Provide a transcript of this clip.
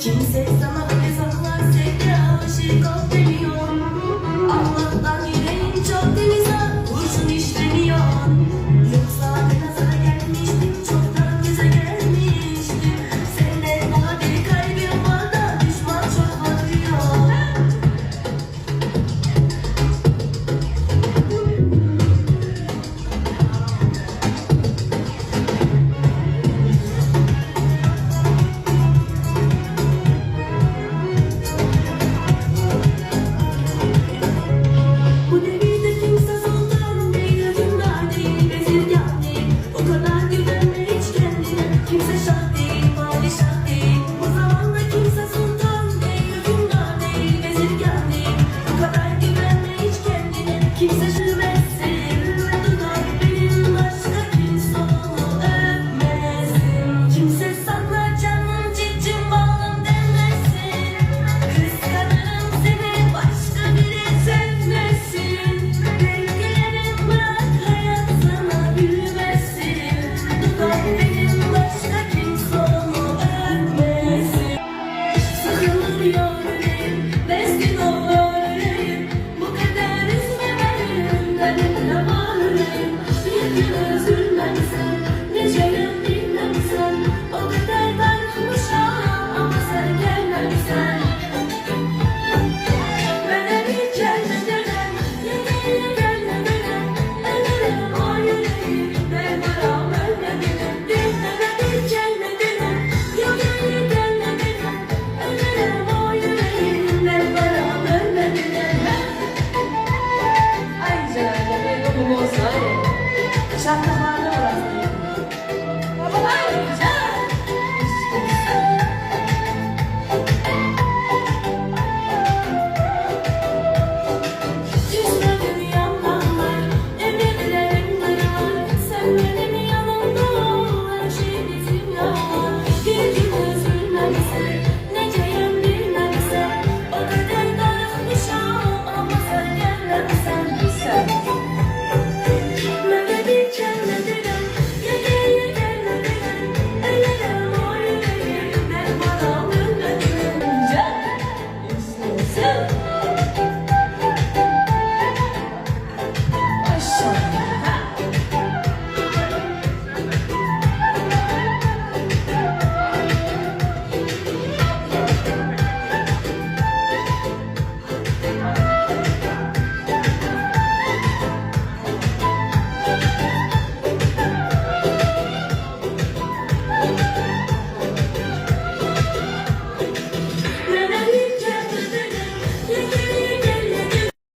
Kimse sana böyle sanmaz sevgi aşık ol demiyor. Allah'tan yüreğin çok temiz ha, kurşun işlemiyor. Yoksa ben nazara gelmiştim, çoktan göze gelmiştim. Seninle daha bir kalbim var da düşman çok bakıyor. Bu devirde kimse sultan değil, hükümdar değil, bezirgan değil. O kadar güvenme hiç kendine. Kimse şah değil, padişah değil. Bu zamanda kimse sultan değil, hükümdar değil, bezirgan değil. O kadar güvenme hiç kendine. Kimse şüphesin, dudak benim başka kimse onu öpmesin. Kimse sana canım cicim balım demesin. Kıskanırım seni, başka biri sevmesin. Renklerim bırak, hayat sana gülmesin. Dudak benim başka kimse onu öpmesin. Sıkılıyor yüreğim, bezgin oluyor yüreğim. Bu kadar üzme beni, derdimle bağırayım. Bir gün üzülmem sen, neceyim bilmem sen. O kadar darılmışam ama sen gelmemsen. Bana bir gelme denen, yemeğe gelme denen. Ölürüm o yüreği, ben varam ölmemeden. Bana bir gelme denen, yemeğe gelme denen. Ölürüm o yüreği, ben varam ölmemeden. Ay canım, benim bu olsaydı. Şarkılarla uğraştım. Ay canım. Düşme dünyamdan var, emirlerim dayanır. Sen benim yanımda ol, her şey bizim yalan. Bir gün üzülmem sen, neceyim bilmem sen. O kadar darılmışam ama sen gelmemsen. Bana bir gelme denen, yemeğe gelme denen. Ölürüm o yüreği, ben varam